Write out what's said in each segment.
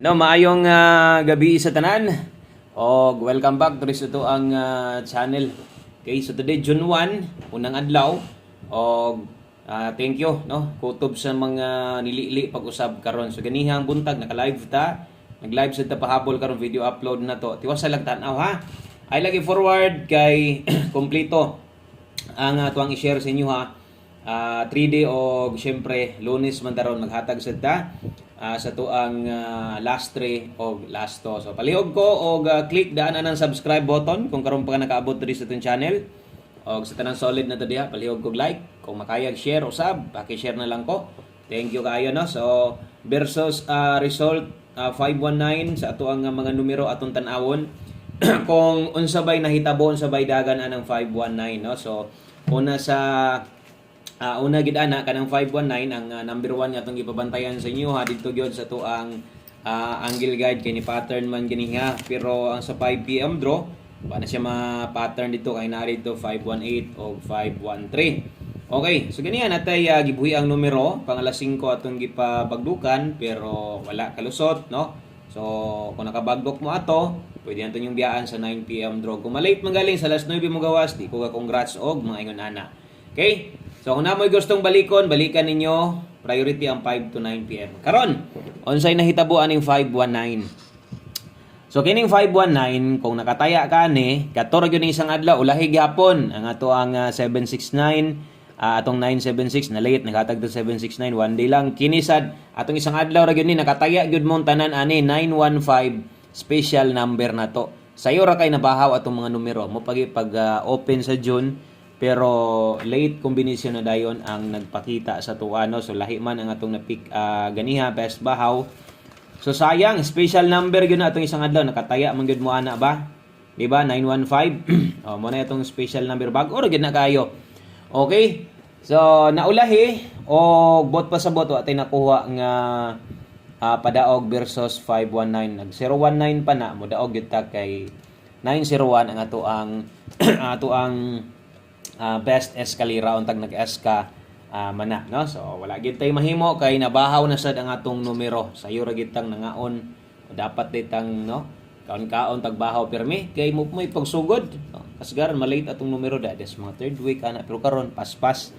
No, maayong gabi sa tanan. O welcome back to ito ang channel. Okay, so today June 1, unang adlaw. O thank you no kutob sa mga nilili pag-usab karon. So ganihang buntag naka-live ta. Nag-live sa ta pahabol karon video upload na to. Tiwas lang tan-aw ha. Ay lagi forward kay kompleto ang tuwang i-share sa inyo ha. 3D o siyempre Lunes man daron maghatag sa ta sa tuang last 3 o last 2. So palihog ko og click daan ang subscribe button kung karon pa ka nakaabot diri sa itong channel. Og sa tanang solid na to diha palihog ko like kung makayag share usab paki-share na lang ko. Thank you kaayo no. So versus result 519 sa ato ang mga numero atong tan-awon kung unsabay nahitabo unsabay dagan anang 519 no. So una sa una gid ana kanang 519 ang number 1 nga atong gipabantayan sa inyo ha dito gyud sa tuang angle guide kay ni pattern man gani nga pero ang sa 5 PM draw ba na siya ma-pattern dito kay naa dito 518 o 513. Okay, so ganiyan natay gibuhi ang numero pang alas 5 atong gipabagdukan pero wala kalusot no. So kung nakabagdok mo ato pwede natin yung biyaan sa 9 PM draw. Kung malate magaling sa alas 9 mo gawas di ko ka congrats og mga ingon ana. Okay? So kung namoy gustong balikan ninyo, priority ang 5 to 9 PM. Karon, unsay nahitabo aning 519. So kining 519 kung nakataya ka ni, kato ra gyud isang adlaw ulahi gyapon ang ato ang 769 atong 976 na late naghatag to 769 one day lang kinisad atong isang adlaw ra gyud ni nakataya gyud mong tanan ani 915 special number na to. Sayo ra kay nabahaw atong mga numero mo pag open sa June pero late combination na dayon ang nagpakita sa tuano so lahi man ang atong na-pick ganiha best bahaw. So sayang special number gyud na atong isang adlaw nakataya man gyud mo ana ba? Di ba 915? Oh mo na itong special number bag-o ra gyud na kayo. Okay? So naulahi o bot pa sa bot wa tay nakuha nga padaog versus 519 nag 019 pa na mo daog gyud ta kay 901 ang ato ang ato ang best escalera untag nag-eska mana no. So wala gid tay mahimo kay nabahaw na sad ang atong numero sayo ra gid tang nangaon dapat ditang no kaon-kaon tagbahaw permi kay mo may pagsugod no? Kasgaran malate atong numero da des mga third week ana pero karon paspas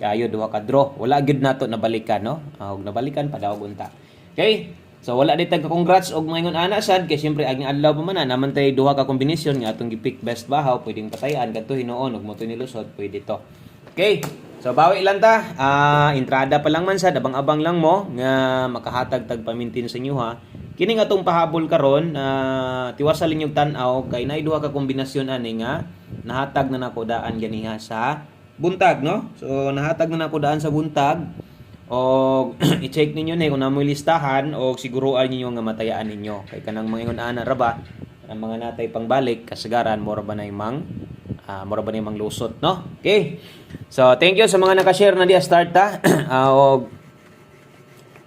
kayo duha ka draw wala gid nato nabalikan no og nabalikan padawag unta. Okay, so wala di tag congrats og maingon ana sad kay syempre aging adlaw pa man naman tay duha ka kombinasyon nga atong gi-pick best bahaw pwedeng patayan kadto hinuon ug mo to nilusod pwede to. Okay, so bawi lang ta entrada pa lang man sad abang-abang lang mo nga makahatag tag pamintin sa inyo ha. Kining atong pahabol karon tiwasal ninyong tan-aw kay naay duha ka kombinasyon ani nga nahatag na nako daan ganiha sa buntag no. So nahatag na nako daan sa buntag o i-check ninyo na kung namoy listahan o siguruan ninyo nga matayaan ninyo kay kanang mga ingon ana ra ba ang mga natay pangbalik kasagaran mora ba na imang lusot no. Okay, so thank you sa mga naka-share na diya start ta og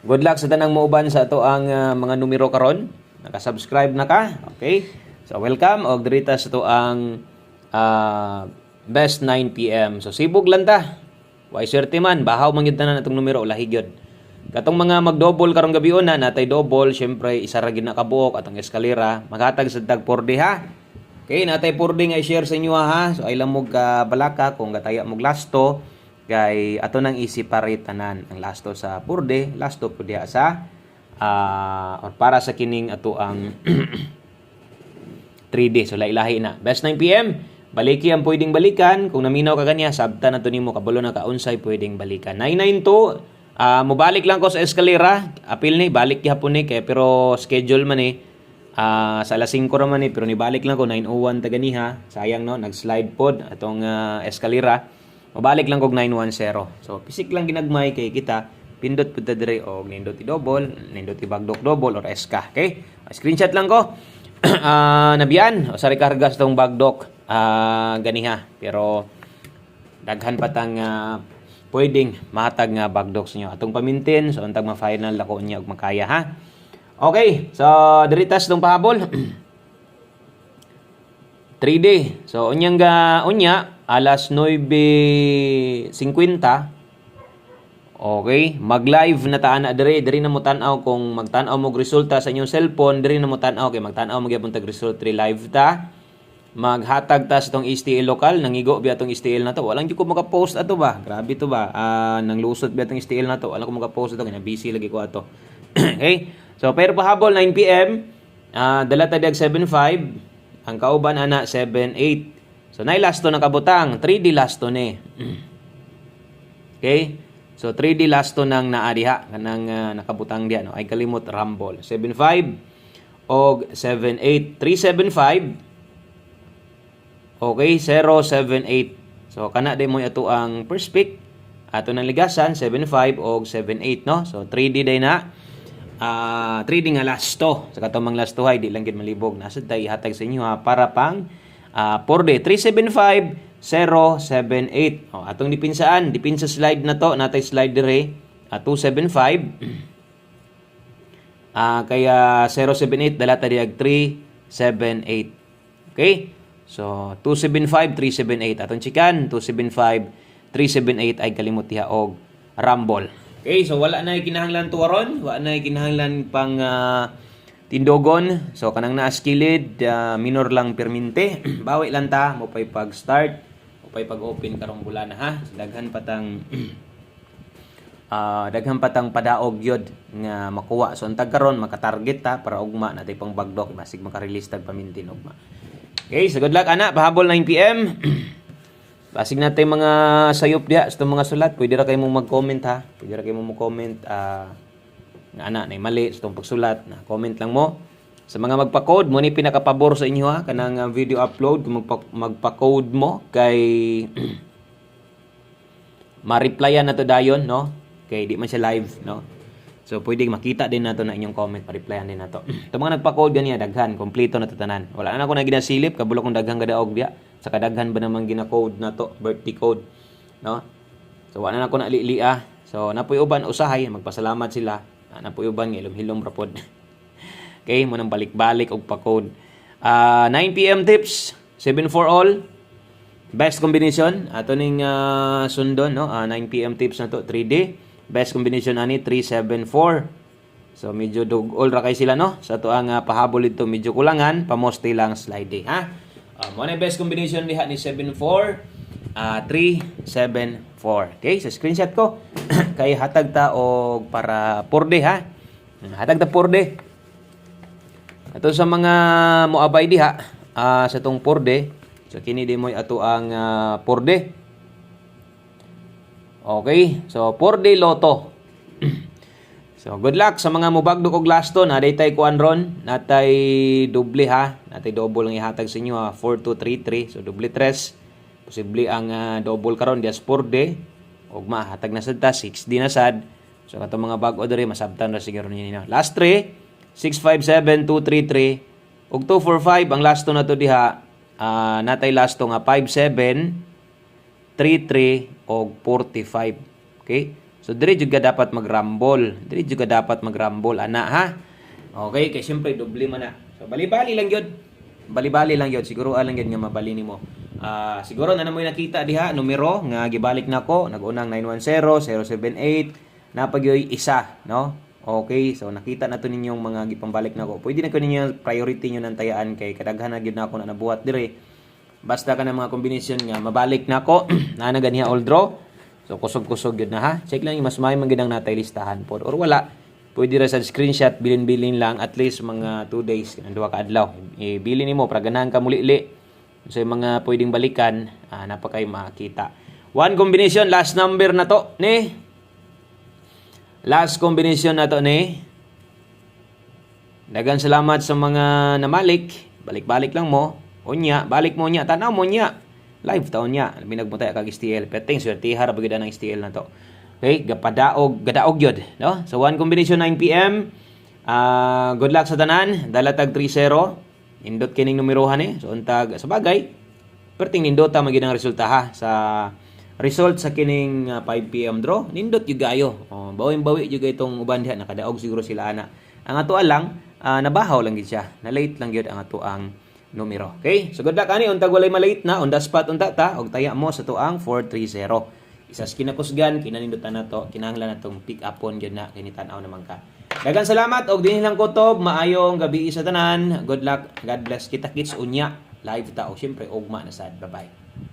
good luck sa tanang muuban sa ato ang mga numero karon naka-subscribe na ka. Okay, so welcome og dirita sa ato ang best 9 PM. So sibog lang ta way swerte man bahaw man gyud tanan atong numero lahi gyud katong mga mag-double karong gabi una natay double syempre isa ra gyud na kabuok atong eskalera maghatag sa tag 4D ha. Okay, natay 4D nga i-share sa inyo ha. So ay lang mo balaka kung gataya mo lasto kay ato nang i-separate tanan ang lasto sa 4D lasto pud diha sa or para sa kining ato ang 3D so lahi-lahi na best 9 PM. Baliki ang pwedeng balikan. Kung naminaw ka kanya, sabta na to nimo kabalo na kaunsay pwedeng balikan. 992, mobalik lang ko sa eskalera. Apil ni, balik gihapon ni kay pero schedule man ni sa alas 5 ra man ni pero nibalik lang ko 901 ta ganiha. Sayang no, nag-slide pod atong eskalera. Mobalik lang kog 910. So pisik lang ginagmay kay kita pindot pud ta dire og nindot i-double, nindot i-bagdok double or eska. Okay? Screenshot lang ko. Nabiyan o sa rekarga sa tong bagdok ganiha pero daghan pa tang pwedeng mahatag nga bagdok sa inyo atong pamintin so untag ma-final ako niya og makaya ha. Okay, so diritas tong pahabol 3D. So unya alas 9:50 Okay, mag-live na taan na diri na mo tan-aw kung magtan-aw mo og resulta sa inyong cellphone, diri na mo tan-aw kay magtan-aw mo gyapon tag result diri live ta. Maghatag ta sa tong STL lokal, nangigo biya tong STL na to. Walang jud ko maka-post ato ba. Grabe to ba. Nang lusot biya tong STL na to. Wala ko maka-post ato kay busy lagi ko ato. Okay? So pero pahabol 9 PM, dala ta diag 7.5, ang kauban ana 7.8. So nay last to nakabutang, 3D last to ni. Okay? So 3D last to nang naa diha kanang nakabutang diha no. Ay kalimot Rumble. 7.5 og 7.8, 3.75. Okay, 0.78. So kana day mo ato ang first pick. Ato nang ligasan 7.5 og 7.8 no. So 3D day na. 3D nga last to. Sa katumang last to hay di lang gid malibog. Nasa tay hatag sa inyo ha para pang 4D 3.75 0.78. Oh, atong dipinsaan, dipinsa slide na to, natay slide dire 2.75. Kaya 0.78 dala ta diag 3.78. Okay? So 2.75 3.78 atong chikan 2.75 3.78 ay kalimot diha og Rumble. Okay, so wala na kinahanglan tuwaron, wala na kinahanglan pang tindogon. So kanang naa skilled, minor lang perminte. Bawi lang ta mo pay pag-start, mo pay pag-open karong bulan ha. So, daghan patang padaog yod nga makuha. So antag karon maka-target ta para ugma natay pang bagdok basig maka-release tag pamintin ugma. Okay, so good luck ana, pahabol 9 PM. Basig natay mga sayop diha sa mga sulat, pwede ra kay mo mag-comment ha. Pwede ra kay mo mag-comment nga ana nay mali sa tong pagsulat, na comment lang mo. Sa mga magpa-code mo ni pinakapabor sa inyo ha kanang video upload kung magpa-code mo kay ma-replyan na to dayon no. Kay di man siya live no. So pwede makita din nato na inyong comment, pa-replyan din nato. Ito mga nagpa-code ganiya daghan, kompleto na to tanan. Wala na ako na ginasilip, kabulo kong daghang gadaog diya. Sa kadaghan ba naman gina-code na to, birthday code, no? So wala na ako na lilia. So napoy uban usahay, magpasalamat sila. Napoy uban nga ilom-hilom ra pod. Okay, mo nang balik-balik og pa-code. 9 PM tips, 7 for all. Best combination ato ning sundon no. 9 PM tips na to, 3D. Best combination ani 374. So medyo dugol ra kay sila no. Sa to ang pahabol dito medyo kulangan, pamoste lang slide ha. Mo na best combination diha ni 74 374. Okay, so screenshot ko kay hatag ta og para 4D ha. Hatag ta 4D. Ato sa mga moabay diha sa tong 4D. So kini di mo ato ang 4D. Okay, so 4D Lotto. So good luck sa mga mubagdok og laston. Naday tay kuan ron, natay doble ha. Natay double ang ihatag sa inyo ha, 4233. So doble 3. Posible ang double karon dias 4D. Og mahatag na sad ta 6D na sad. So katong mga bag-o diri masabtan ra siguro ninyo. Last 3 657233 og 245 ang laston nato diha. Natay lasto nga 57 33 og 45. Okay? So diri jud dapat mag-rumble. Diri jud dapat mag-rumble ana ha. Okay, kay syempre doble man na. So bali-bali lang gyud. Bali-bali lang gyud. Siguro alang gyud nga mabali nimo. Siguro na namoy nakita diha numero nga gibalik nako. Nag-unang 910 078 napagyoy isa, no? Okay, so nakita na to ninyong mga gipambalik nako. Pwede na ko ninyo priority nyo nang tayaan kay kadaghan na gyud nako na nabuhat dire. Basta ka ng mga kombinasyon nga mabalik na ako na ganiha all draw. So kusog-kusog yun na ha. Check lang mas may magandang natay listahan po or wala. Pwede ra sa screenshot bilin-bilin lang at least mga 2 days kanang duha ka adlaw. Bilin nimo para ganahan ka muli-li. So mga pwedeng balikan napakay makita. One combination last number na to ni. Last combination na to ni. Daghang salamat sa mga namalik. Balik-balik lang mo. Unya, balik mo nya, tanaw mo nya. Live taon nya, binagmutay kag STL. Peteng swertiha ra bagid ang STL na to. Okay, gadaog yod, no? So one combination 9 PM. Good luck sa tanan. Dala tag 30. Indot kining numerohan So untag sa bagay, perting nindota magid ang resulta ha sa result sa kining 5 PM draw. Nindot jud gayo. Bawin-bawi jud itong uban diha nakadaog siguro sila ana. Ang ato lang nabahaw lang gid siya. Na late lang gyud ang ato ang numero. Okay? So good luck ani untag walay malate na on the spot unta ta og taya mo sa tuang 430. Isas kinakusgan kinanindutan nato kinahanglan natong pick upon gyud na kini tan-aw naman ka. Daghang salamat og dinhi lang kutob, maayong gabi sa tanan. Good luck. God bless. Kita kits unya live ta og syempre ugma na sad. Bye-bye.